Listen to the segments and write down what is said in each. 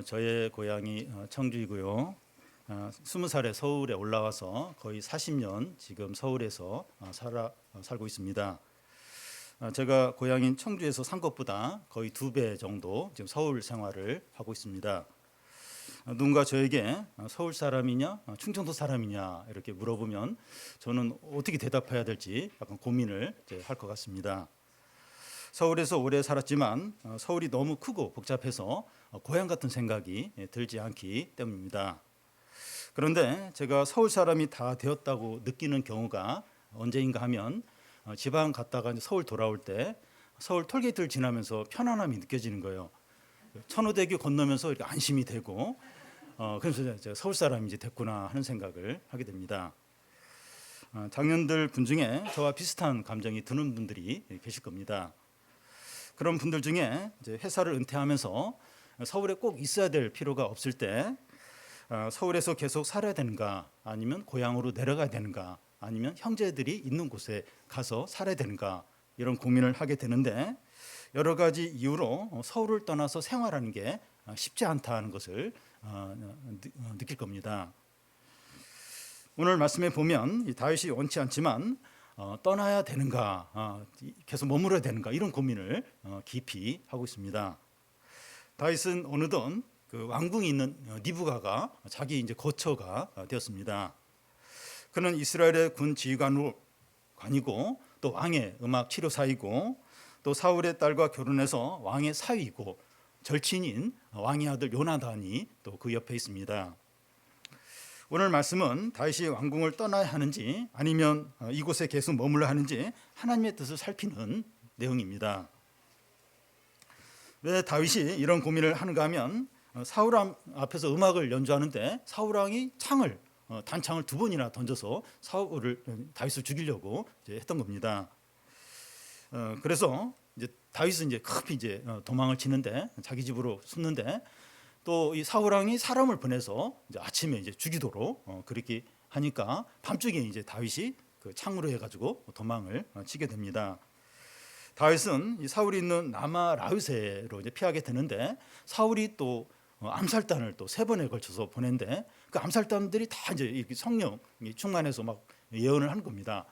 저의 고향이 청주이고요. 20살에 서울에 올라와서 거의 40년 지금 서울에서 살고 있습니다. 제가 고향인 청주에서 산 것보다 거의 2배 정도 지금 서울 생활을 하고 있습니다. 누군가 저에게 서울 사람이냐 충청도 사람이냐 이렇게 물어보면 저는 어떻게 대답해야 될지 약간 고민을 할 것 같습니다. 서울에서 오래 살았지만 서울이 너무 크고 복잡해서 고향 같은 생각이 들지 않기 때문입니다. 그런데 제가 서울 사람이 다 되었다고 느끼는 경우가 언제인가 하면 지방 갔다가 서울 돌아올 때 서울 톨게이트를 지나면서 편안함이 느껴지는 거예요. 천호대교 건너면서 이렇게 안심이 되고 그래서 제가 서울 사람이 이제 됐구나 하는 생각을 하게 됩니다. 장년들 분 중에 저와 비슷한 감정이 드는 분들이 계실 겁니다. 그런 분들 중에 이제 회사를 은퇴하면서 서울에 꼭 있어야 될 필요가 없을 때 서울에서 계속 살아야 되는가, 아니면 고향으로 내려가야 되는가, 아니면 형제들이 있는 곳에 가서 살아야 되는가, 이런 고민을 하게 되는데, 여러 가지 이유로 서울을 떠나서 생활하는 게 쉽지 않다는 것을 느낄 겁니다. 오늘 말씀에 보면 다윗이 원치 않지만 떠나야 되는가, 계속 머물러야 되는가, 이런 고민을 깊이 하고 있습니다. 다윗은 어느덧 그 왕궁이 있는 니브가가 자기 이제 거처가 되었습니다. 그는 이스라엘의 군 지휘관이고 또 왕의 음악 치료사이고 또 사울의 딸과 결혼해서 왕의 사위이고 절친인 왕의 아들 요나단이 또 그 옆에 있습니다. 오늘 말씀은 다윗이 왕궁을 떠나야 하는지 아니면 이곳에 계속 머물러야 하는지 하나님의 뜻을 살피는 내용입니다. 왜 다윗이 이런 고민을 하는가 하면 사울 왕 앞에서 음악을 연주하는데 사울 왕이 단창을 2번이나 던져서 다윗을 죽이려고 했던 겁니다. 그래서 이제 다윗은 이제 급히 이제 도망을 치는데, 자기 집으로 숨는데, 또 이 사울 왕이 사람을 보내서 이제 아침에 이제 죽이도록 그렇게 하니까 밤중에 이제 다윗이 그 창으로 해가지고 도망을 치게 됩니다. 다윗은 이 사울이 있는 라마 라윗으로 이제 피하게 되는데, 사울이 또 암살단을 또 3번에 걸쳐서 보낸데, 그 암살단들이 다 이제 이렇게 성령이 충만해서 막 예언을 하는 겁니다.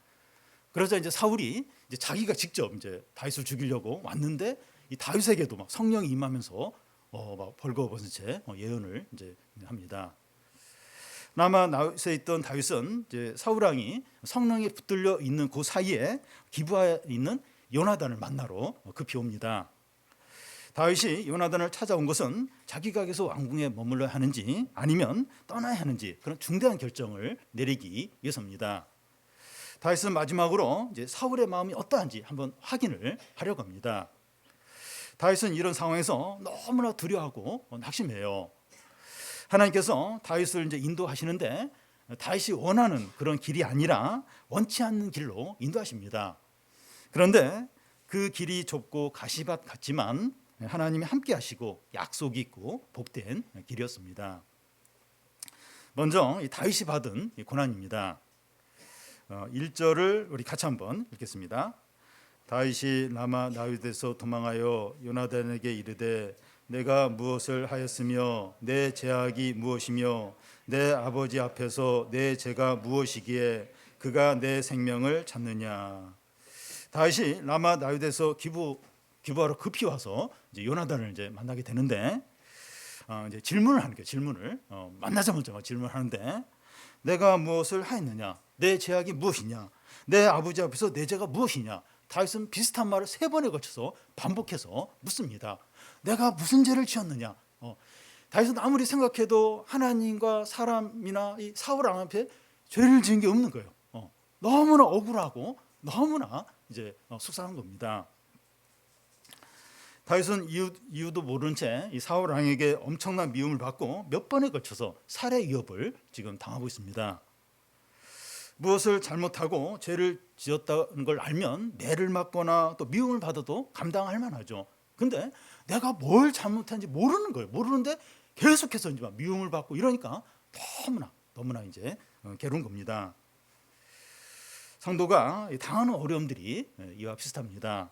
그래서 이제 사울이 이제 자기가 직접 이제 다윗을 죽이려고 왔는데, 이 다윗에게도 막 성령이 임하면서 막 벌거벗은 채 예언을 이제 합니다. 라마 라윗에 있던 다윗은 이제 사울 왕이 성령에 붙들려 있는 그 사이에 기브아에 있는 요나단을 만나러 급히 옵니다. 다윗이 요나단을 찾아온 것은 자기가 계속 왕궁에 머물러야 하는지 아니면 떠나야 하는지 그런 중대한 결정을 내리기 위해서입니다. 다윗은 마지막으로 이제 사울의 마음이 어떠한지 한번 확인을 하려고 합니다. 다윗은 이런 상황에서 너무나 두려워하고 낙심해요. 하나님께서 다윗을 이제 인도하시는데 다윗이 원하는 그런 길이 아니라 원치 않는 길로 인도하십니다. 그런데 그 길이 좁고 가시밭 같지만 하나님이 함께 하시고 약속이 있고 복된 길이었습니다. 먼저 이 다윗이 받은 이 고난입니다. 1절을 우리 같이 한번 읽겠습니다. 다윗이 라마 라윗에서 도망하여 요나단에게 이르되 내가 무엇을 하였으며 내 죄악이 무엇이며 내 아버지 앞에서 내 죄가 무엇이기에 그가 내 생명을 찾느냐. 다윗이 라마 라윗에서 기부하러 급히 와서 이제 요나단을 이제 만나게 되는데 이제 질문을 하는 거예요. 질문을 만나자마자 질문하는데 내가 무엇을 하였느냐, 내 죄악이 무엇이냐, 내 아버지 앞에서 내 죄가 무엇이냐. 다윗은 비슷한 말을 3번에 걸쳐서 반복해서 묻습니다. 내가 무슨 죄를 지었느냐. 다윗은 아무리 생각해도 하나님과 사람이나 이 사울 왕 앞에 죄를 지은 게 없는 거예요. 너무나 억울하고 너무나 이제 속상한 겁니다. 다윗은 이유도 모른 채 이 사울 왕에게 엄청난 미움을 받고 몇 번에 걸쳐서 살해 위협을 지금 당하고 있습니다. 무엇을 잘못하고 죄를 지었다는 걸 알면 매를 맞거나 또 미움을 받아도 감당할 만하죠. 근데 내가 뭘 잘못한지 모르는 거예요. 모르는데 계속해서 이제 미움을 받고 이러니까 너무나 이제 괴로운 겁니다. 성도가 당하는 어려움들이 이와 비슷합니다.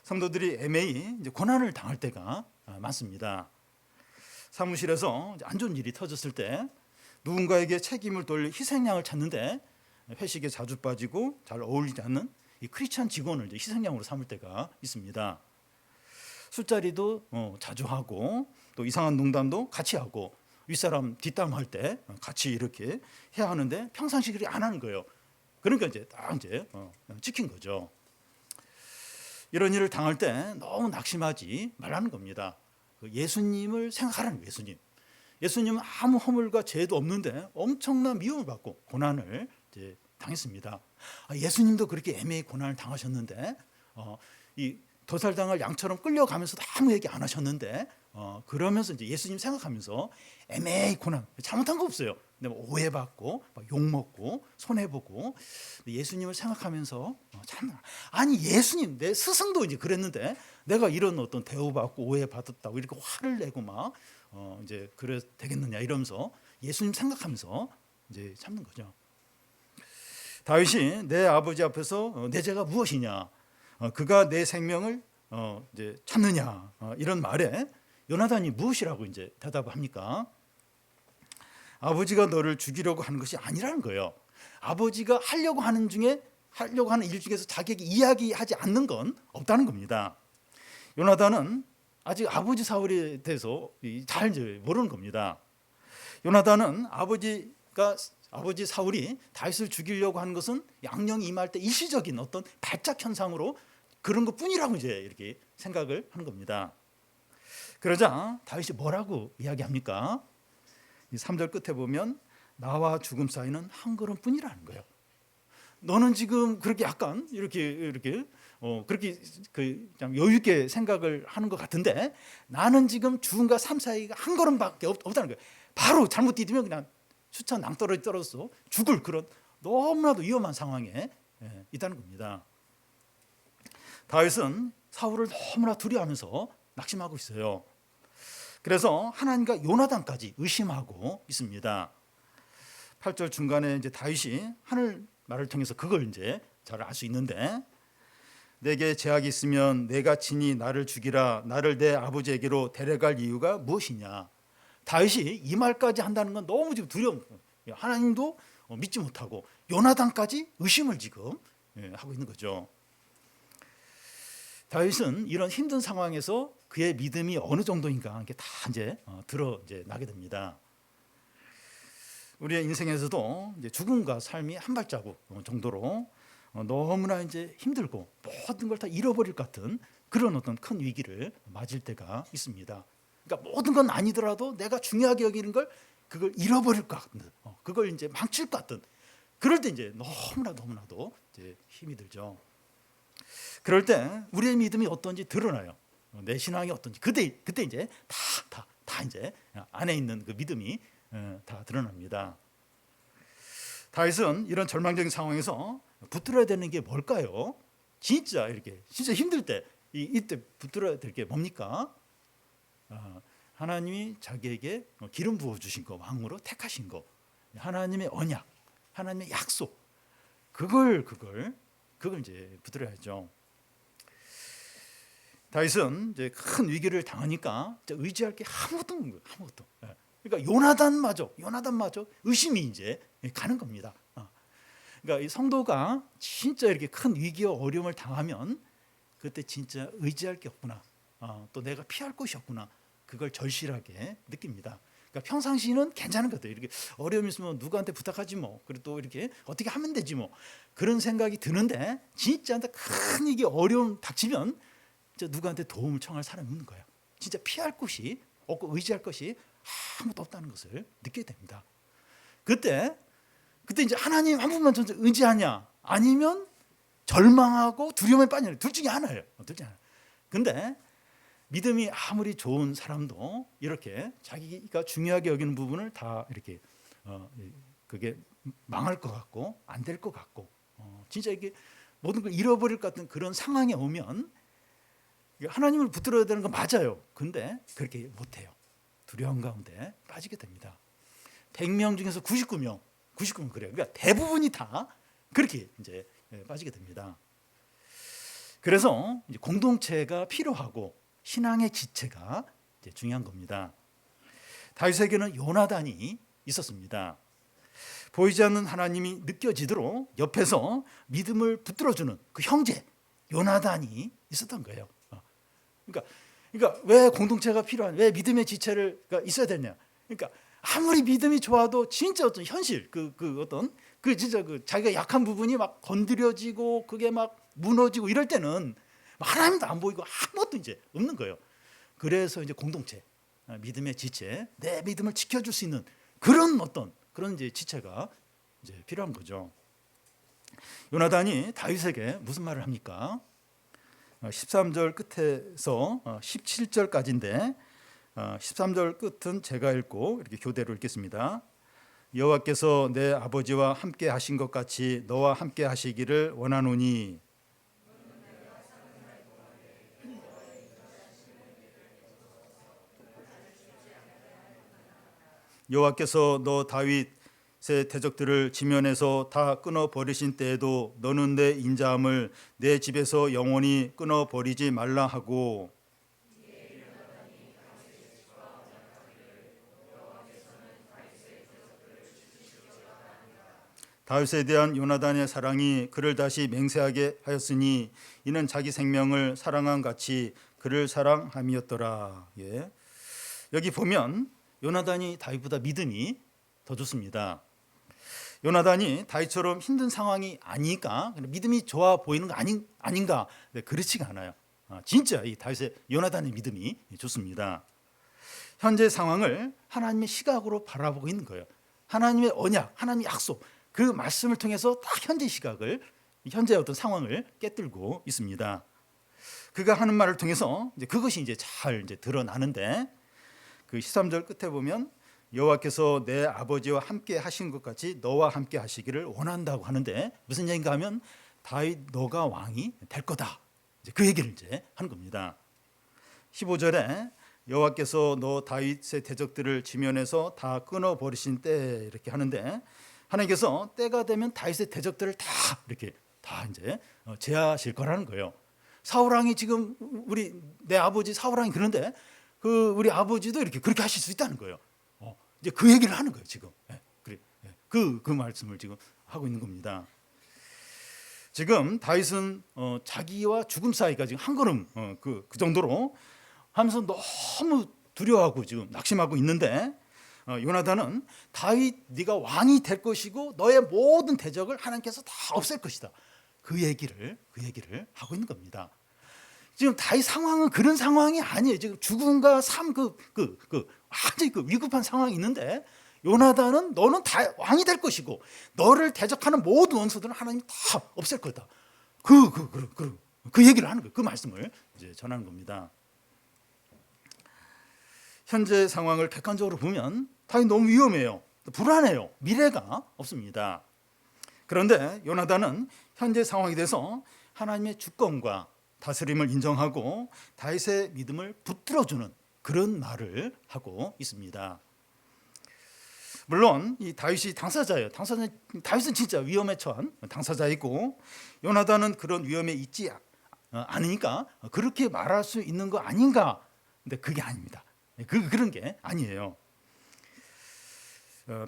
성도들이 애매히 이제 고난을 당할 때가 많습니다. 사무실에서 안 좋은 일이 터졌을 때 누군가에게 책임을 돌릴 희생양을 찾는데 회식에 자주 빠지고 잘 어울리지 않는 이 크리스찬 직원을 이제 희생양으로 삼을 때가 있습니다. 술자리도 자주 하고 또 이상한 농담도 같이 하고 윗사람 뒷담할 때 같이 이렇게 해야 하는데 평상시 그렇게 안 하는 거예요. 그러니까 이제 딱 이제 찍힌 거죠. 이런 일을 당할 때 너무 낙심하지 말라는 겁니다. 예수님을 생각하라는 예수님. 예수님은 아무 허물과 죄도 없는데 엄청난 미움을 받고 고난을 이제 당했습니다. 예수님도 그렇게 애매히 고난을 당하셨는데 이 도살당할 양처럼 끌려가면서도 아무 얘기 안 하셨는데 그러면서 이제 예수님 생각하면서 애매히 고난 잘못한 거 없어요. 근데 뭐 오해받고 욕 먹고 손해 보고 예수님을 생각하면서 참 아니 예수님 내 스승도 이제 그랬는데 내가 이런 어떤 대우받고 오해받았다고 이렇게 화를 내고 막 이제 그래 되겠느냐 이러면서 예수님 생각하면서 이제 참는 거죠. 다윗이 내 아버지 앞에서 내 죄가 무엇이냐? 그가 내 생명을 이제 찾느냐? 이런 말에 요나단이 무엇이라고 이제 대답을 합니까? 아버지가 너를 죽이려고 하는 것이 아니라는 거예요. 아버지가 하려고 하는 일 중에서 자기에게 이야기하지 않는 건 없다는 겁니다. 요나단은 아직 아버지 사울에 대해서 잘 모르는 겁니다. 요나단은 아버지 사울이 다윗을 죽이려고 하는 것은 양령이 임할 때 일시적인 어떤 발작 현상으로 그런 것뿐이라고 이제 이렇게 생각을 하는 겁니다. 그러자 다윗이 뭐라고 이야기합니까? 3절 끝에 보면 나와 죽음 사이는 한 걸음뿐이라는 거예요. 너는 지금 그렇게 약간 이렇게 그렇게 그냥 여유 있게 생각을 하는 것 같은데 나는 지금 죽음과 삶 사이가 한 걸음밖에 없다는 거예요. 바로 잘못 디디면 그냥 수천 낭떠러지 떨어져서 죽을 그런 너무나도 위험한 상황에 있다는 겁니다. 다윗은 사울을 너무나 두려워하면서 낙심하고 있어요. 그래서 하나님과 요나단까지 의심하고 있습니다. 8절 중간에 이제 다윗이 하늘 말을 통해서 그걸 이제 잘 알 수 있는데 내게 제약이 있으면 내가 친히 나를 죽이라 나를 내 아버지에게로 데려갈 이유가 무엇이냐. 다윗이 이 말까지 한다는 건 너무 지금 두려운 거예요. 하나님도 믿지 못하고 요나단까지 의심을 지금 하고 있는 거죠. 다윗은 이런 힘든 상황에서 그의 믿음이 어느 정도인가 이게 다 이제 드러나게 됩니다. 우리의 인생에서도 이제 죽음과 삶이 한 발자국 정도로 너무나 이제 힘들고 모든 걸 다 잃어버릴 것 같은 그런 어떤 큰 위기를 맞을 때가 있습니다. 그러니까 모든 건 아니더라도 내가 중요하게 여기는 걸 그걸 잃어버릴 것 같은, 그걸 이제 망칠 것 같은 그럴 때 이제 너무나도 이제 힘이 들죠. 그럴 때 우리의 믿음이 어떤지 드러나요. 내 신앙이 어떤지 그때 이제 다 이제 안에 있는 그 믿음이 다 드러납니다. 다윗은 이런 절망적인 상황에서 붙들어야 되는 게 뭘까요? 진짜 힘들 때 이때 붙들어야 될 게 뭡니까? 하나님이 자기에게 기름 부어 주신 거, 왕으로 택하신 거, 하나님의 언약, 하나님의 약속, 그걸 이제 붙들어야죠. 다윗은 이제 큰 위기를 당하니까 의지할 게 아무것도 없는 거예요. 아무것도. 그러니까 요나단마저 의심이 이제 가는 겁니다. 그러니까 이 성도가 진짜 이렇게 큰 위기와 어려움을 당하면 그때 진짜 의지할 게 없구나. 또 내가 피할 곳이 없구나. 그걸 절실하게 느낍니다. 그러니까 평상시는 괜찮은 것 같아요. 이렇게 어려움 있으면 누구한테 부탁하지 뭐. 그리고 또 이렇게 어떻게 하면 되지 뭐. 그런 생각이 드는데 진짜 큰 이게 어려움 닥치면 진짜 누구한테 도움을 청할 사람이 없는 거예요. 진짜 피할 곳이 없고 의지할 것이 아무것도 없다는 것을 느끼게 됩니다. 그때 이제 하나님 한 분만 의지하냐 아니면 절망하고 두려움에 빠지냐 둘 중에 하나예요. 근데 믿음이 아무리 좋은 사람도 이렇게 자기가 중요하게 여기는 부분을 다 이렇게 그게 망할 것 같고 안 될 것 같고 진짜 이게 모든 걸 잃어버릴 것 같은 그런 상황에 오면 하나님을 붙들어야 되는 건 맞아요. 근데 그렇게 못해요. 두려움 가운데 빠지게 됩니다. 100명 중에서 99명 그래요. 그러니까 대부분이 다 그렇게 이제 빠지게 됩니다. 그래서 이제 공동체가 필요하고 신앙의 지체가 이제 중요한 겁니다. 다윗에게는 요나단이 있었습니다. 보이지 않는 하나님이 느껴지도록 옆에서 믿음을 붙들어주는 그 형제 요나단이 있었던 거예요. 그러니까 왜 공동체가 필요한, 왜 믿음의 지체가 있어야 되냐? 그러니까 아무리 믿음이 좋아도 진짜 어떤 현실, 진짜 자기가 약한 부분이 막 건드려지고 그게 막 무너지고 이럴 때는 하나님도 안 보이고 아무것도 이제 없는 거예요. 그래서 이제 공동체, 믿음의 지체, 내 믿음을 지켜줄 수 있는 그런 이제 지체가 이제 필요한 거죠. 요나단이 다윗에게 무슨 말을 합니까? 13절 끝에서 17절까지인데 13절 끝은 제가 읽고 이렇게 교대로 읽겠습니다. 여호와께서 내 아버지와 함께 하신 것 같이 너와 함께 하시기를 원하노니 여호와께서 너 다윗의 대적들을 지면에서 다 끊어 버리신 때에도 너는 내 인자함을 내 집에서 영원히 끊어 버리지 말라 하고 다윗에 대한 요나단의 사랑이 그를 다시 맹세하게 하였으니 이는 자기 생명을 사랑한 같이 그를 사랑함이었더라. 예. 여기 보면 요나단이 다윗보다 믿음이 더 좋습니다. 요나단이 다윗처럼 힘든 상황이 아니니까 믿음이 좋아 보이는 거 아닌가? 네, 그렇지가 않아요. 진짜 이 다윗의 요나단의 믿음이 좋습니다. 현재 상황을 하나님의 시각으로 바라보고 있는 거예요. 하나님의 언약, 하나님의 약속, 그 말씀을 통해서 딱 현재 어떤 상황을 깨뜨리고 있습니다. 그가 하는 말을 통해서 그것이 잘 드러나는데 그 13절 끝에 보면 여호와께서 내 아버지와 함께 하신 것 같이 너와 함께 하시기를 원한다고 하는데 무슨 얘기인가 하면 다윗 너가 왕이 될 거다. 그 얘기를 하는 겁니다. 15절에 여호와께서 너 다윗의 대적들을 지면에서 다 끊어 버리신 때 이렇게 하는데 하나님께서 때가 되면 다윗의 대적들을 다 제하실 거라는 거예요. 사울 왕이 지금 내 아버지 사울 왕이 그런데 우리 아버지도 그렇게 하실 수 있다는 거예요. 이제 그 얘기를 하는 거예요 지금. 그 말씀을 지금 하고 있는 겁니다. 지금 다윗은 자기와 죽음 사이가 지금 한 걸음 그 정도로 하면서 너무 두려워하고 지금 낙심하고 있는데 요나단은 다윗 네가 왕이 될 것이고 너의 모든 대적을 하나님께서 다 없앨 것이다. 그 얘기를 하고 있는 겁니다. 지금 다윗 상황은 그런 상황이 아니에요. 지금 죽음과 삶 완전히 위급한 상황이 있는데 요나단은 너는 다 왕이 될 것이고 너를 대적하는 모든 원수들은 하나님이 다 없앨 거다. 그 얘기를 하는 거예요. 그 말씀을 전하는 겁니다. 현재 상황을 객관적으로 보면 다윗 너무 위험해요. 불안해요. 미래가 없습니다. 그런데 요나단은 현재 상황에 대해서 하나님의 주권과 다스림을 인정하고 다윗의 믿음을 붙들어주는 그런 말을 하고 있습니다. 물론 이 다윗이 당사자예요. 다윗은 진짜 위험에 처한 당사자이고 요나단은 그런 위험에 있지 않으니까 그렇게 말할 수 있는 거 아닌가? 근데 그게 아닙니다. 그런 게 아니에요.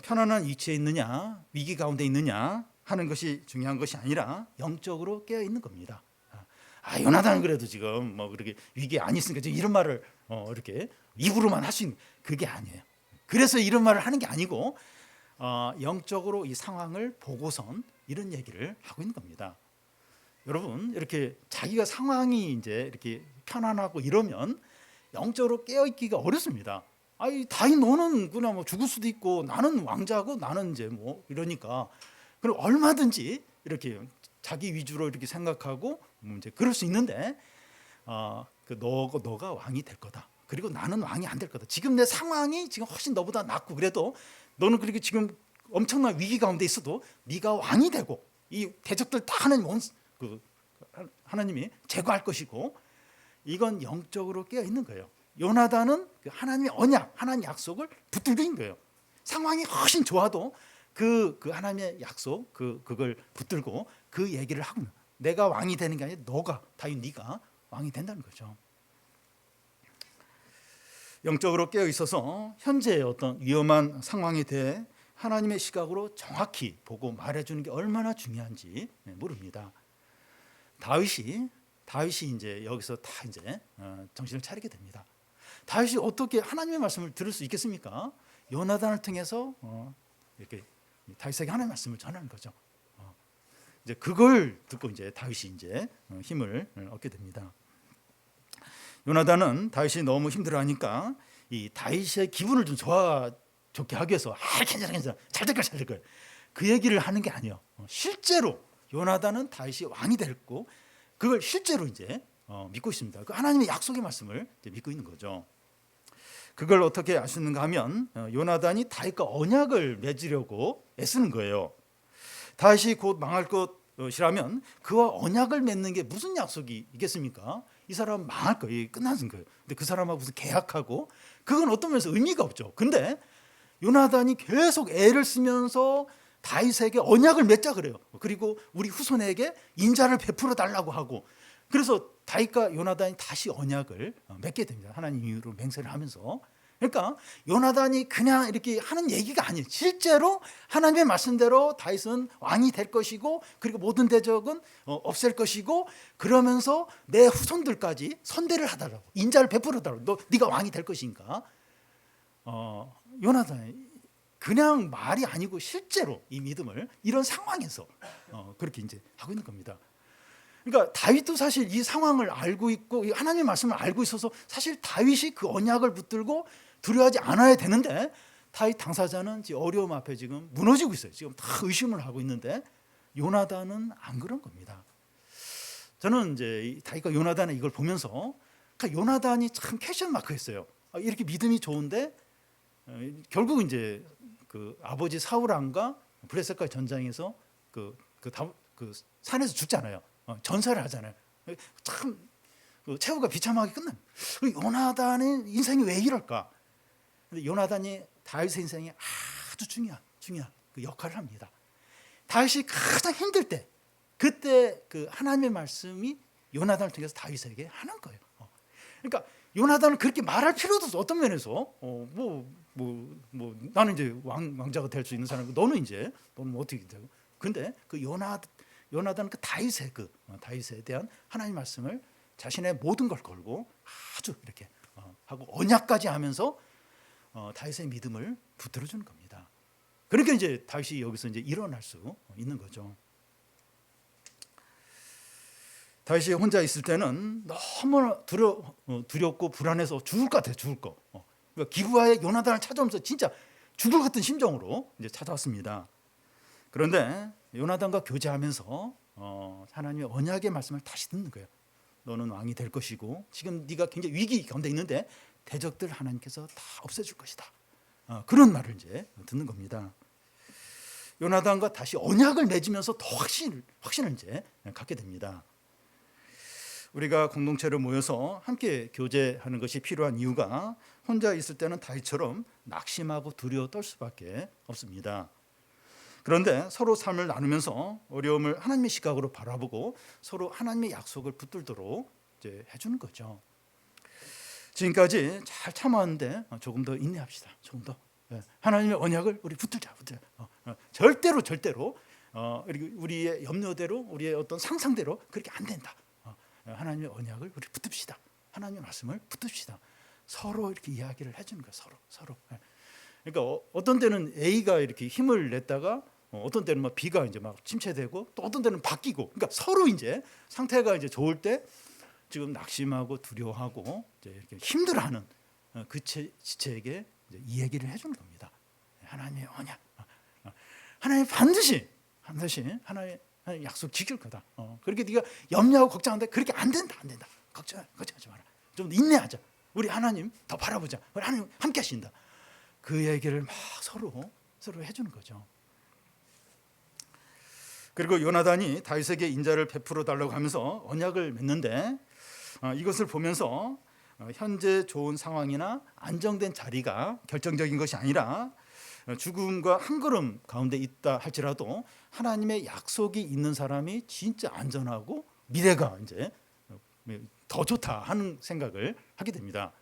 편안한 위치에 있느냐, 위기 가운데 있느냐 하는 것이 중요한 것이 아니라 영적으로 깨어 있는 겁니다. 요나단은 그래도 지금 그렇게 위기에 안 있으니까 지금 이런 말을 이렇게 입으로만 할 수 있는 그게 아니에요. 그래서 이런 말을 하는 게 아니고 영적으로 이 상황을 보고선 이런 얘기를 하고 있는 겁니다. 여러분 이렇게 자기가 상황이 이렇게 편안하고 이러면 영적으로 깨어 있기가 어렵습니다. 다윗 너는 그냥 죽을 수도 있고 나는 왕자고 나는 이러니까 그럼 얼마든지 이렇게 자기 위주로 이렇게 생각하고 그럴 수 있는데 너가 왕이 될 거다. 그리고 나는 왕이 안 될 거다. 지금 내 상황이 지금 훨씬 너보다 낫고 그래도 너는 그렇게 지금 엄청난 위기 가운데 있어도 네가 왕이 되고 이 대적들 다 하나님이 제거할 것이고 이건 영적으로 깨어 있는 거예요. 요나단은 하나님의 언약, 하나님의 약속을 붙들고 있는 거예요. 상황이 훨씬 좋아도 그 하나님의 약속 그걸 붙들고 그 얘기를 하고 내가 왕이 되는 게 아니라 다윗 네가 왕이 된다는 거죠. 영적으로 깨어 있어서 현재의 어떤 위험한 상황에 대해 하나님의 시각으로 정확히 보고 말해주는 게 얼마나 중요한지 모릅니다. 다윗이 이제 여기서 다 이제 정신을 차리게 됩니다. 다윗이 어떻게 하나님의 말씀을 들을 수 있겠습니까? 요나단을 통해서 이렇게 다윗에게 하나님의 말씀을 전하는 거죠. 이제 그걸 듣고 이제 다윗이 이제 힘을 얻게 됩니다. 요나단은 다윗이 너무 힘들어하니까 이 다윗의 기분을 좀 좋게 하기 위해서 괜찮아 잘 될 거야 그 얘기를 하는 게 아니에요. 실제로 요나단은 다윗이 왕이 됐고 그걸 실제로 이제 믿고 있습니다. 그 하나님의 약속의 말씀을 믿고 있는 거죠. 그걸 어떻게 알 수 있는가 하면 요나단이 다윗과 언약을 맺으려고 애쓰는 거예요. 다윗이 곧 망할 것이라면 그와 언약을 맺는 게 무슨 약속이 있겠습니까? 이 사람은 망할 거예요. 끝나는 거예요. 근데 그 사람하고 무슨 계약하고 그건 어떤 면에서 의미가 없죠. 근데 요나단이 계속 애를 쓰면서 다윗에게 언약을 맺자 그래요. 그리고 우리 후손에게 인자를 베풀어 달라고 하고 그래서 다윗과 요나단이 다시 언약을 맺게 됩니다. 하나님 이유로 맹세를 하면서. 그러니까 요나단이 그냥 이렇게 하는 얘기가 아니에요. 실제로 하나님의 말씀대로 다윗은 왕이 될 것이고 그리고 모든 대적은 없앨 것이고 그러면서 내 후손들까지 선대를 하더라고. 인자를 베풀어 달라고. 네가 왕이 될 것인가? 요나단이 그냥 말이 아니고 실제로 이 믿음을 이런 상황에서 그렇게 이제 하고 있는 겁니다. 그러니까 다윗도 사실 이 상황을 알고 있고 하나님의 말씀을 알고 있어서 사실 다윗이 그 언약을 붙들고 두려워하지 않아야 되는데 다윗 당사자는 지금 어려움 앞에 지금 무너지고 있어요. 지금 다 의심을 하고 있는데 요나단은 안 그런 겁니다. 저는 이제 다윗과 요나단의 이걸 보면서 그러니까 요나단이 참 캐션 마크였어요. 이렇게 믿음이 좋은데 결국 이제 그 아버지 사울 왕과 블레셋과 전장에서 그 산에서 죽잖아요. 전사를 하잖아요. 참 최후가 비참하게 끝난. 요나단의 인생이 왜 이럴까? 근데 요나단이 다윗의 인생에 아주 중요한 그 역할을 합니다. 다윗이 가장 힘들 때 그때 그 하나님의 말씀이 요나단을 통해서 다윗에게 하는 거예요. 그러니까 요나단은 그렇게 말할 필요도 없어. 어떤 면에서 나는 이제 왕자가 될 수 있는 사람이고 너는 어떻게 되고? 근데 그 요나단은 그 다윗에 대한 하나님 말씀을 자신의 모든 걸 걸고 아주 이렇게 하고 언약까지 하면서 다윗의 믿음을 붙들어 주는 겁니다. 그러니까 이제 다윗이 여기서 이제 일어날 수 있는 거죠. 다윗이 혼자 있을 때는 너무 두렵고 불안해서 죽을 것 같아요. 죽을 거. 그러니까 기브아의 요나단을 찾아오면서 진짜 죽을 것 같은 심정으로 이제 찾아왔습니다. 그런데 요나단과 교제하면서 하나님의 언약의 말씀을 다시 듣는 거예요. 너는 왕이 될 것이고 지금 네가 굉장히 위기 가운데 있는데 대적들 하나님께서 다 없애줄 것이다. 그런 말을 이제 듣는 겁니다. 요나단과 다시 언약을 맺으면서 더 확신을 이제 갖게 됩니다. 우리가 공동체로 모여서 함께 교제하는 것이 필요한 이유가 혼자 있을 때는 다윗처럼 낙심하고 두려워 떨 수밖에 없습니다. 그런데 서로 삶을 나누면서 어려움을 하나님의 시각으로 바라보고 서로 하나님의 약속을 붙들도록 이제 해주는 거죠. 지금까지 잘 참아왔는데 조금 더 인내합시다. 조금 더 하나님의 언약을 우리 붙들자. 절대로 우리의 염려대로 우리의 어떤 상상대로 그렇게 안 된다. 하나님의 언약을 우리 붙듭시다. 하나님의 말씀을 붙듭시다. 서로 이렇게 이야기를 해주는 거예요. 서로. 그러니까 어떤 때는 A가 이렇게 힘을 냈다가 어떤 때는 막 B가 이제 막 침체되고 또 어떤 때는 바뀌고. 그러니까 서로 이제 상태가 이제 좋을 때 지금 낙심하고 두려워하고 이제 이렇게 힘들어하는 그 지체에게 이제 이 얘기를 해주는 겁니다. 하나님의 언약, 하나님 반드시 하나님의 약속 지킬 거다. 그렇게 네가 염려하고 걱정하는데 그렇게 안 된다. 걱정하지 마라. 좀 인내하자. 우리 하나님 더 바라보자. 우리 하나님 함께 하신다. 그 얘기를 막 서로 해주는 거죠. 그리고 요나단이 다윗에게 인자를 베풀어 달라고 하면서 언약을 맺는데 이것을 보면서 현재 좋은 상황이나 안정된 자리가 결정적인 것이 아니라 죽음과 한 걸음 가운데 있다 할지라도 하나님의 약속이 있는 사람이 진짜 안전하고 미래가 이제 더 좋다 하는 생각을 하게 됩니다.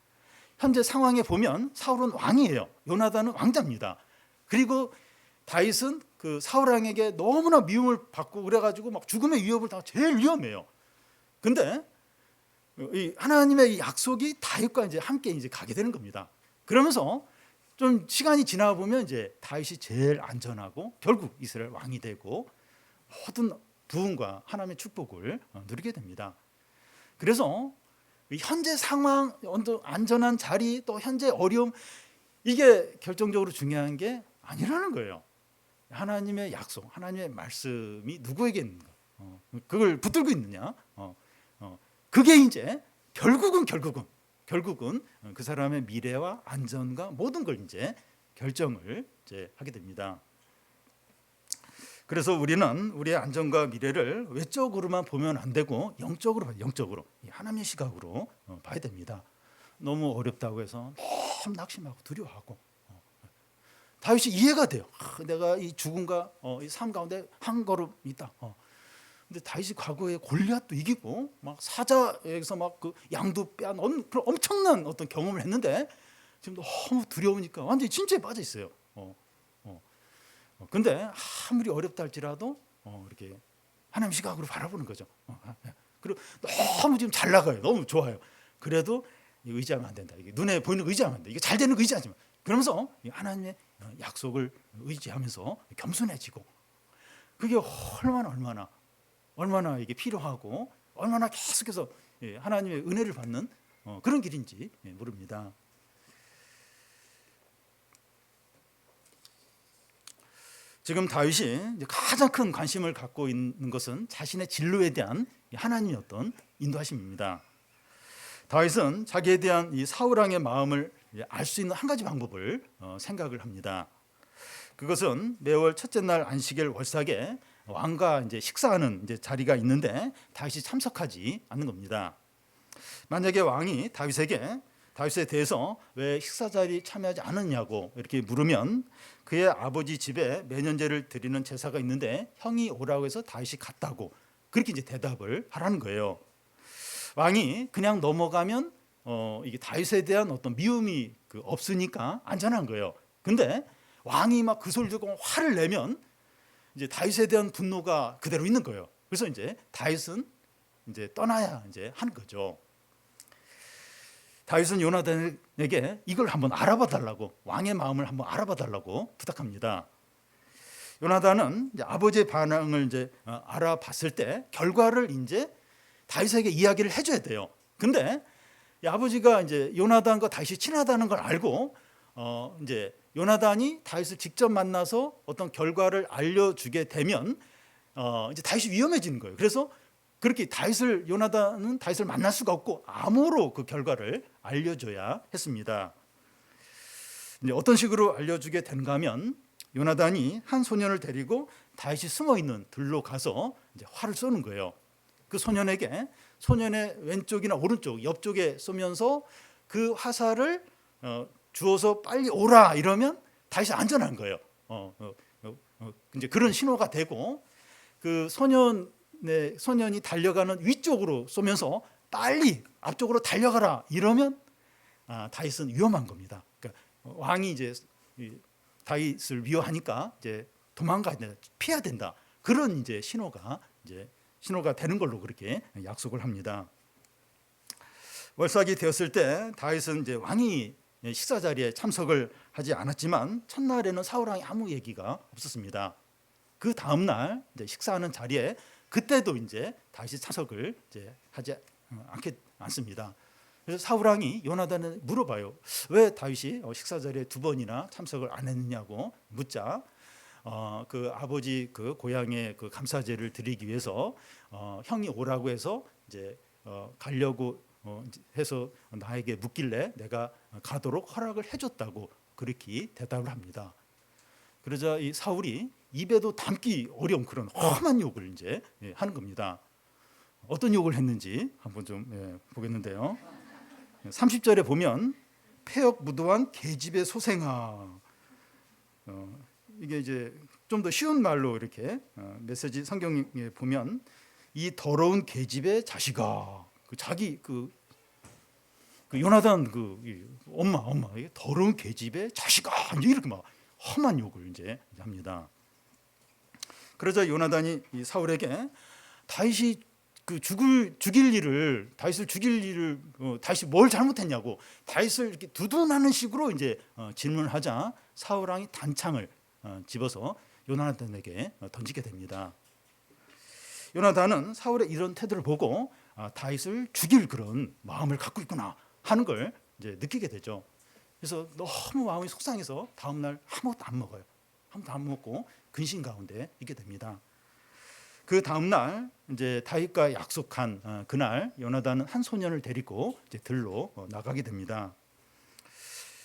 현재 상황에 보면 사울은 왕이에요. 요나단은 왕자입니다. 그리고 다윗은 그 사울 왕에게 너무나 미움을 받고 그래가지고 막 죽음의 위협을 당하고 제일 위험해요. 근데 이 하나님의 이 약속이 다윗과 이제 함께 이제 가게 되는 겁니다. 그러면서 좀 시간이 지나 보면 이제 다윗이 제일 안전하고 결국 이스라엘 왕이 되고 모든 부흥과 하나님의 축복을 누리게 됩니다. 그래서 현재 상황, 안전한 자리, 또 현재 어려움, 이게 결정적으로 중요한 게 아니라는 거예요. 하나님의 약속, 하나님의 말씀이 누구에게 있는가, 그걸 붙들고 있느냐, 그게 이제 결국은 그 사람의 미래와 안전과 모든 걸 이제 결정을 이제 하게 됩니다. 그래서 우리는 우리의 안전과 미래를 외적으로만 보면 안 되고 영적으로 하나님의 시각으로 봐야 됩니다. 너무 어렵다고 해서 너무 낙심하고 두려워하고, 다윗이 이해가 돼요. 내가 이 죽음과 이 삶 가운데 한 걸음 있다. 근데 다윗이 과거에 골리앗도 이기고 막 사자에서 막 그 양도 빼앗는 그런 엄청난 어떤 경험을 했는데 지금 너무 두려우니까 완전히 진짜에 빠져 있어요. 근데 아무리 어렵다 할지라도 이렇게 하나님 시각으로 바라보는 거죠. 그리고 너무 지금 잘 나가요. 너무 좋아요. 그래도 의지하면 안 된다. 이게 눈에 보이는 거 의지하면 안 돼. 이게 잘 되는 거 의지하지 마. 그러면서 하나님의 약속을 의지하면서 겸손해지고, 그게 얼마나 이게 필요하고 얼마나 계속해서 하나님의 은혜를 받는 그런 길인지 모릅니다. 지금 다윗이 가장 큰 관심을 갖고 있는 것은 자신의 진로에 대한 하나님의 어떤 인도하심입니다. 다윗은 자기에 대한 이 사울 왕의 마음을 알 수 있는 한 가지 방법을 생각을 합니다. 그것은 매월 첫째 날 안식일 월삭에 왕과 이제 식사하는 이제 자리가 있는데 다윗이 참석하지 않는 겁니다. 만약에 왕이 다윗에 대해서 왜 식사 자리 참여하지 않았냐고 이렇게 물으면 그의 아버지 집에 매년제를 드리는 제사가 있는데 형이 오라고 해서 다윗이 갔다고 그렇게 이제 대답을 하라는 거예요. 왕이 그냥 넘어가면 이게 다윗에 대한 어떤 미움이 없으니까 안전한 거예요. 근데 왕이 막 그 소리 듣고 화를 내면 이제 다윗에 대한 분노가 그대로 있는 거예요. 그래서 이제 다윗은 이제 떠나야 이제 하는 거죠. 다윗은 요나단에게 이걸 한번 알아봐 달라고, 왕의 마음을 한번 알아봐 달라고 부탁합니다. 요나단은 이제 아버지의 반응을 이제 알아봤을 때 결과를 이제 다윗에게 이야기를 해줘야 돼요. 근데 아버지가 이제 요나단과 다윗이 친하다는 걸 알고 이제 요나단이 다윗을 직접 만나서 어떤 결과를 알려주게 되면 이제 다윗이 위험해지는 거예요. 그래서 그렇게 요나단은 다윗을 만날 수가 없고 암호로 그 결과를 알려줘야 했습니다. 이제 어떤 식으로 알려주게 되는가 하면 요나단이 한 소년을 데리고 다윗이 숨어 있는 들로 가서 이제 활을 쏘는 거예요. 그 소년에게 소년의 왼쪽이나 오른쪽, 옆쪽에 쏘면서 그 화살을 주어서 빨리 오라 이러면 다윗이 안전한 거예요. 이제 그런 신호가 되고 그 소년이 달려가는 위쪽으로 쏘면서 빨리 앞쪽으로 달려가라 이러면 다윗은 위험한 겁니다. 그러니까 왕이 이제 다윗을 위협하니까 이제 도망가야 된다, 피해야 된다. 그런 이제 신호가 되는 걸로 그렇게 약속을 합니다. 월삭이 되었을 때 다윗은 이제 왕이 식사 자리에 참석을 하지 않았지만 첫날에는 사울 왕이 아무 얘기가 없었습니다. 그 다음 날 이제 식사하는 자리에 그때도 이제 다윗이 참석을 이제 하지 않습니다. 그래서 사울 왕이 요나단을 물어봐요. 왜 다윗이 식사 자리에 두 번이나 참석을 안 했느냐고 묻자 그 아버지 그 고향에 그 감사제를 드리기 위해서 형이 오라고 해서 이제 가려고 해서 나에게 묻길래 내가 가도록 허락을 해줬다고 그렇게 대답을 합니다. 그러자 이 사울이 입에도 담기 어려운 그런 험한 욕을 이제 하는 겁니다. 어떤 욕을 했는지 한번 좀 보겠는데요. 30절에 보면 폐역 무도한 계집의 소생아, 이게 이제 좀 더 쉬운 말로 이렇게 메시지 성경에 보면 이 더러운 계집의 자식아, 자기 그 요나단 엄마 이게 더러운 계집애 자식아 이제 이렇게 막 험한 욕을 이제 합니다. 그러자 요나단이 이 사울에게 다윗이 다윗을 죽일 일을 다윗이 뭘 잘못했냐고 다윗을 이렇게 두둔하는 식으로 이제 질문하자 사울 왕이 단창을 집어서 요나단에게 던지게 됩니다. 요나단은 사울의 이런 태도를 보고 다윗을 죽일 그런 마음을 갖고 있구나 하는 걸 이제 느끼게 되죠. 그래서 너무 마음이 속상해서 다음 날 아무것도 안 먹어요. 아무것도 안 먹고 근심 가운데 있게 됩니다. 그 다음 날 이제 다윗과 약속한 그날 요나단은 한 소년을 데리고 이제 들로 나가게 됩니다.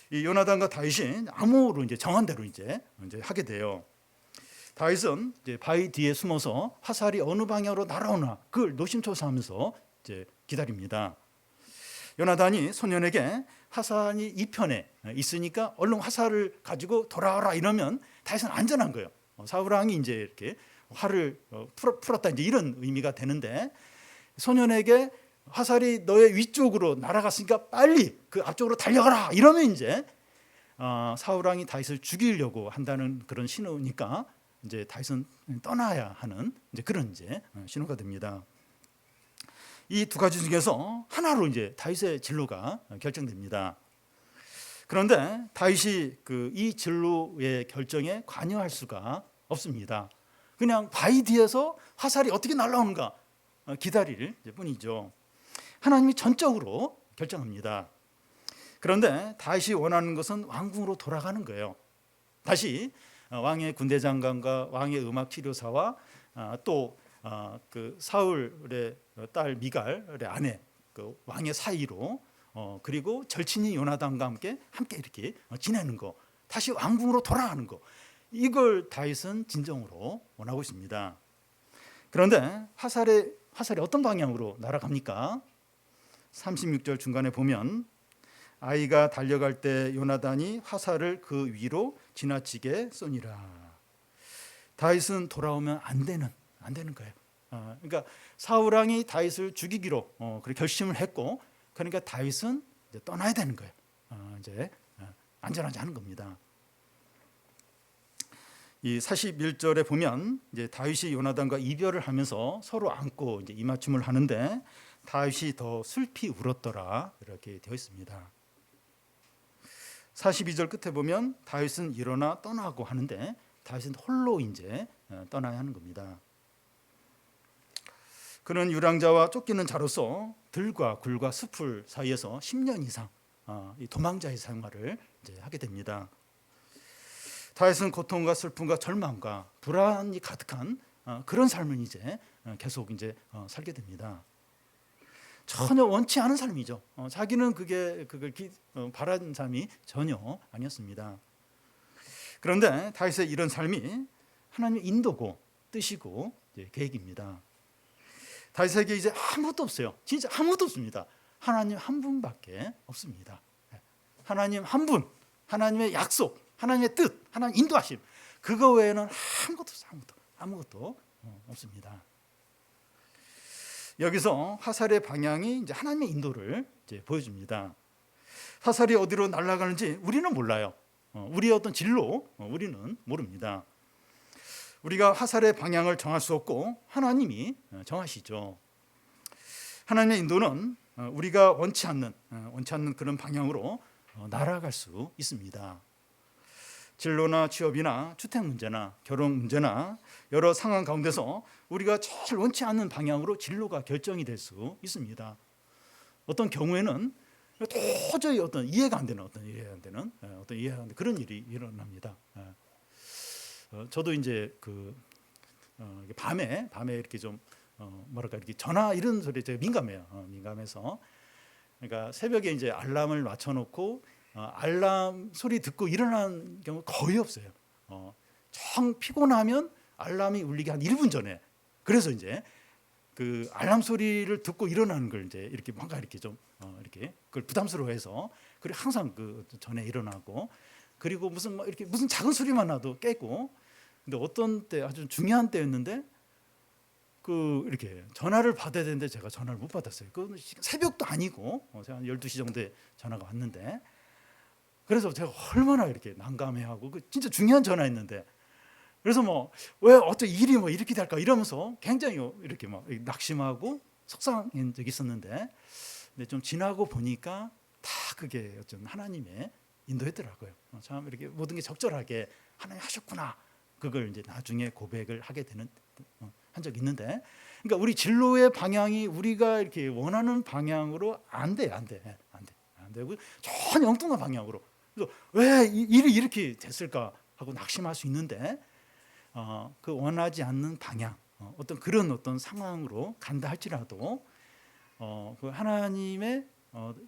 이 요나단과 다윗이 암호로 이제 정한 대로 이제 하게 돼요. 다윗은 이제 바위 뒤에 숨어서 화살이 어느 방향으로 날아오나 그걸 노심초사하면서 이제 기다립니다. 요나단이 소년에게 화살이 이 편에 있으니까 얼른 화살을 가지고 돌아와라 이러면 다윗은 안전한 거예요. 사울 왕이 이제 이렇게 화를 풀었다 이제 이런 의미가 되는데 소년에게 화살이 너의 위쪽으로 날아갔으니까 빨리 그 앞쪽으로 달려가라 이러면 이제 사울 왕이 다윗을 죽이려고 한다는 그런 신호니까 이제 다윗은 떠나야 하는 이제 그런 이제 신호가 됩니다. 이 두 가지 중에서 하나로 이제 다윗의 진로가 결정됩니다. 그런데 다윗이 이 진로의 결정에 관여할 수가 없습니다. 그냥 바위 뒤에서 화살이 어떻게 날아오는가 기다릴 뿐이죠. 하나님이 전적으로 결정합니다. 그런데 다윗이 원하는 것은 왕궁으로 돌아가는 거예요. 다시 왕의 군대 장관과 왕의 음악 치료사와 또 그 사울의 딸 미갈의 아내 그 왕의 사이로 그리고 절친인 요나단과 함께 이렇게 지내는 거, 다시 왕궁으로 돌아가는 거, 이걸 다윗은 진정으로 원하고 있습니다. 그런데 화살이 어떤 방향으로 날아갑니까? 36절 중간에 보면 아이가 달려갈 때 요나단이 화살을 그 위로 지나치게 쏘니라. 다윗은 돌아오면 안 되는 거예요. 그러니까 사울 왕이 다윗을 죽이기로 그렇게 결심을 했고, 그러니까 다윗은 이제 떠나야 되는 거예요. 이제 안전하지 않은 겁니다. 이 41절에 보면 이제 다윗이 요나단과 이별을 하면서 서로 안고 이제 이맞춤을 하는데 다윗이 더 슬피 울었더라 이렇게 되어 있습니다. 42절 끝에 보면 다윗은 일어나 떠나고 하는데 다윗은 홀로 이제 떠나야 하는 겁니다. 그는 유랑자와 쫓기는 자로서 들과 굴과 숲을 사이에서 10년 이상 도망자의 생활을 이제 하게 됩니다. 다윗은 고통과 슬픔과 절망과 불안이 가득한 그런 삶을 이제 계속 이제 살게 됩니다. 전혀 원치 않은 삶이죠. 자기는 그걸 바라는 삶이 전혀 아니었습니다. 그런데 다윗의 이런 삶이 하나님의 인도고 뜻이고 계획입니다. 다윗에게 이제 아무것도 없어요. 진짜 아무것도 없습니다. 하나님 한 분밖에 없습니다. 하나님 한 분, 하나님의 약속, 하나님의 뜻, 하나님 인도하심, 그거 외에는 아무것도 없습니다. 여기서 화살의 방향이 이제 하나님의 인도를 이제 보여줍니다. 화살이 어디로 날아가는지 우리는 몰라요. 우리의 어떤 진로 우리는 모릅니다. 우리가 화살의 방향을 정할 수 없고 하나님이 정하시죠. 하나님의 인도는 우리가 원치 않는 그런 방향으로 날아갈 수 있습니다. 진로나 취업이나 주택 문제나 결혼 문제나 여러 상황 가운데서 우리가 제일 원치 않는 방향으로 진로가 결정이 될 수 있습니다. 어떤 경우에는 도저히 이해가 안 되는 그런 일이 일어납니다. 저도 이제 밤에 이렇게 좀 이렇게 전화 이런 소리에 제가 민감해요. 민감해서 그러니까 새벽에 이제 알람을 맞춰놓고 알람 소리 듣고 일어나는 경우 거의 없어요. 정 피곤하면 알람이 울리기 한 1분 전에, 그래서 이제 그 알람 소리를 듣고 일어나는 걸 이제 이렇게 뭔가 이렇게 좀 이렇게 그걸 부담스러워해서 그리고 항상 그 전에 일어나고, 그리고 무슨 작은 소리만 나도 깨고. 근데 어떤 때 아주 중요한 때였는데 이렇게 전화를 받아야 되는데 제가 전화를 못 받았어요. 그 새벽도 아니고 제가 한 12시 정도에 전화가 왔는데, 그래서 제가 얼마나 이렇게 난감해하고, 그 진짜 중요한 전화였는데, 그래서 뭐 왜 어떤 일이 뭐 이렇게 될까 이러면서 굉장히 이렇게 막 낙심하고 속상한 적이 있었는데, 근데 좀 지나고 보니까 다 그게 어떤 하나님의 인도였더라고요. 참 이렇게 모든 게 적절하게 하나님 하셨구나. 그걸 이제 나중에 고백을 하게 되는 한 적이 있는데, 그러니까 우리 진로의 방향이 우리가 이렇게 원하는 방향으로 안 돼, 안 돼, 안 되고 전혀 엉뚱한 방향으로. 그래서 왜 일이 이렇게 됐을까 하고 낙심할 수 있는데, 그 원하지 않는 방향, 어떤 그런 어떤 상황으로 간다 할지라도 그 하나님의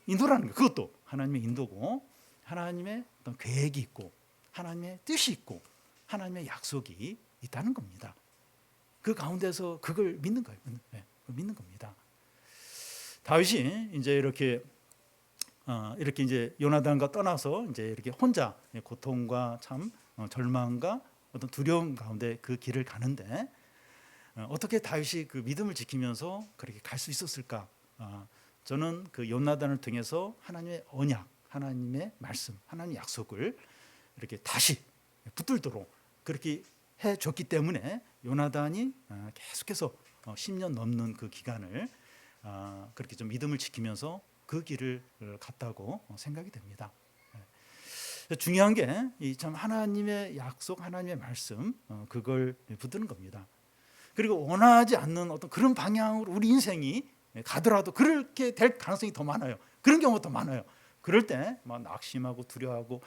인도라는 거, 그것도 하나님의 인도고, 하나님의 어떤 계획이 있고, 하나님의 뜻이 있고, 하나님의 약속이 있다는 겁니다. 그 가운데서 그걸 믿는 거예요. 네, 믿는 겁니다. 다윗이 이제 이렇게 이제 요나단과 떠나서 이제 이렇게 혼자 고통과 참 절망과 어떤 두려움 가운데 그 길을 가는데, 어떻게 다윗이 그 믿음을 지키면서 그렇게 갈 수 있었을까? 저는 그 요나단을 통해서 하나님의 언약, 하나님의 말씀, 하나님의 약속을 이렇게 다시 붙들도록 그렇게 해줬기 때문에 요나단이 계속해서 10년 넘는 그 기간을 그렇게 좀 믿음을 지키면서 그 길을 갔다고 생각이 됩니다. 중요한 게 참 하나님의 약속, 하나님의 말씀, 그걸 붙드는 겁니다. 그리고 원하지 않는 어떤 그런 방향으로 우리 인생이 가더라도 그렇게 될 가능성이 더 많아요. 그런 경우가 더 많아요. 그럴 때 막 낙심하고 두려워하고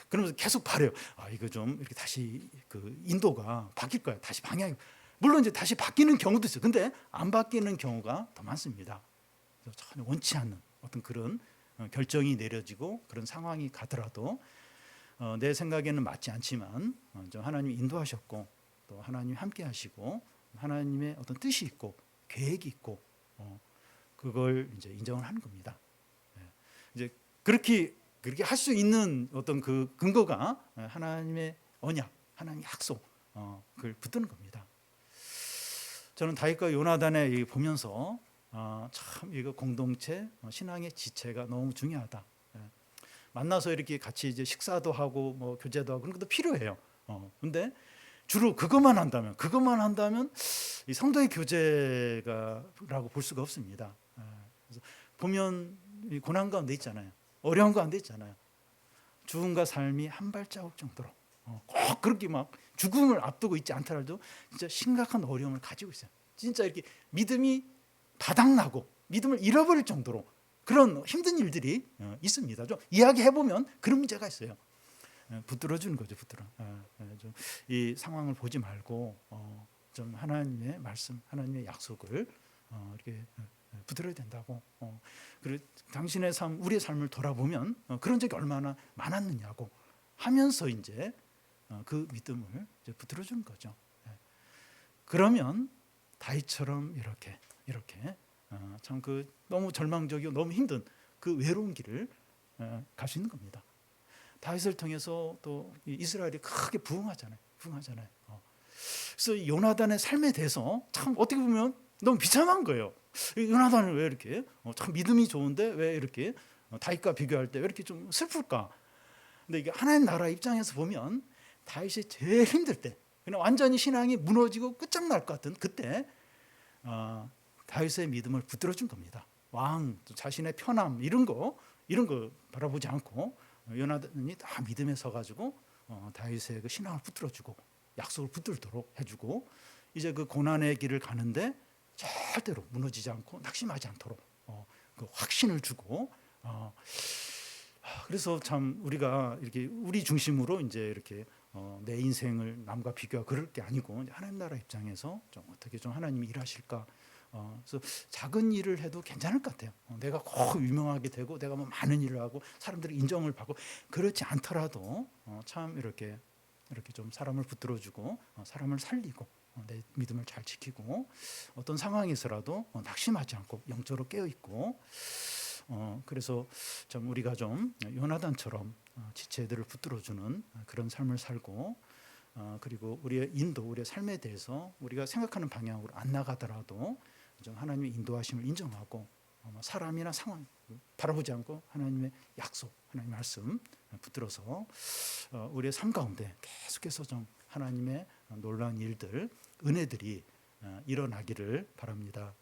그러면서 계속 바래요. 이거 좀 이렇게 다시 그 인도가 바뀔 거야. 다시 방향이. 물론 이제 다시 바뀌는 경우도 있어요. 근데 안 바뀌는 경우가 더 많습니다. 전혀 원치 않는 어떤 그런 결정이 내려지고 그런 상황이 가더라도 내 생각에는 맞지 않지만 좀 하나님이 인도하셨고, 또 하나님이 함께 하시고, 하나님의 어떤 뜻이 있고 계획이 있고, 그걸 이제 인정을 하는 겁니다. 이제 그렇게 할 수 있는 어떤 그 근거가 하나님의 언약, 하나님의 약속, 그걸 붙드는 겁니다. 저는 다윗과 요나단의 보면서 참 이거 공동체 신앙의 지체가 너무 중요하다. 만나서 이렇게 같이 이제 식사도 하고 뭐 교제도 하고 그런 것도 필요해요. 근데 주로 그것만 한다면 이 성도의 교제가라고 볼 수가 없습니다. 그래서 보면 이 고난 가운데 있잖아요. 어려운 가운데 있잖아요. 죽음과 삶이 한 발자국 정도로 꼭 그렇게 막 죽음을 앞두고 있지 않더라도 진짜 심각한 어려움을 가지고 있어요. 진짜 이렇게 믿음이 바닥나고 믿음을 잃어버릴 정도로 그런 힘든 일들이 있습니다. 좀 이야기해 보면 그런 문제가 있어요. 붙들어 주는 거죠, 붙들어. 좀 이 상황을 보지 말고 좀 하나님의 말씀, 하나님의 약속을 이렇게 붙들어야 된다고. 그리고 당신의 삶, 우리의 삶을 돌아보면 그런 적이 얼마나 많았느냐고 하면서 이제 그 믿음을 이제 붙들어 주는 거죠. 그러면 다윗처럼 이렇게 참 그 너무 절망적이고 너무 힘든 그 외로운 길을 갈 수 있는 겁니다. 다윗을 통해서 또 이스라엘이 크게 부흥하잖아요. 그래서 요나단의 삶에 대해서 참 어떻게 보면 너무 비참한 거예요. 요나단은 왜 이렇게 참 믿음이 좋은데 왜 이렇게 다윗과 비교할 때 왜 이렇게 좀 슬플까? 근데 이게 하나님 나라 입장에서 보면 다윗이 제일 힘들 때, 그냥 완전히 신앙이 무너지고 끝장날 것 같은 그때 다윗의 믿음을 붙들어 준 겁니다. 왕, 자신의 편함 이런 거 바라보지 않고 요나단이 다 믿음에 서가지고 다윗의 그 신앙을 붙들어주고 약속을 붙들도록 해주고, 이제 그 고난의 길을 가는데 절대로 무너지지 않고 낙심하지 않도록 그 확신을 주고. 그래서 참 우리가 이렇게 우리 중심으로 이제 이렇게 내 인생을 남과 비교하고 그럴 게 아니고 하나님 나라 입장에서 좀 어떻게 좀 하나님이 일하실까. 그래서 작은 일을 해도 괜찮을 것 같아요. 내가 꼭 유명하게 되고 내가 뭐 많은 일을 하고 사람들이 인정을 받고 그렇지 않더라도 참 이렇게 좀 사람을 붙들어주고 사람을 살리고 내 믿음을 잘 지키고 어떤 상황에서라도 낙심하지 않고 영적으로 깨어 있고, 그래서 좀 우리가 좀 요나단처럼 지체들을 붙들어주는 그런 삶을 살고, 그리고 우리의 인도, 우리의 삶에 대해서 우리가 생각하는 방향으로 안 나가더라도 좀 하나님의 인도하심을 인정하고 사람이나 상황 바라보지 않고 하나님의 약속, 하나님의 말씀 붙들어서 우리의 삶 가운데 계속해서 좀 하나님의 놀라운 일들, 은혜들이 일어나기를 바랍니다.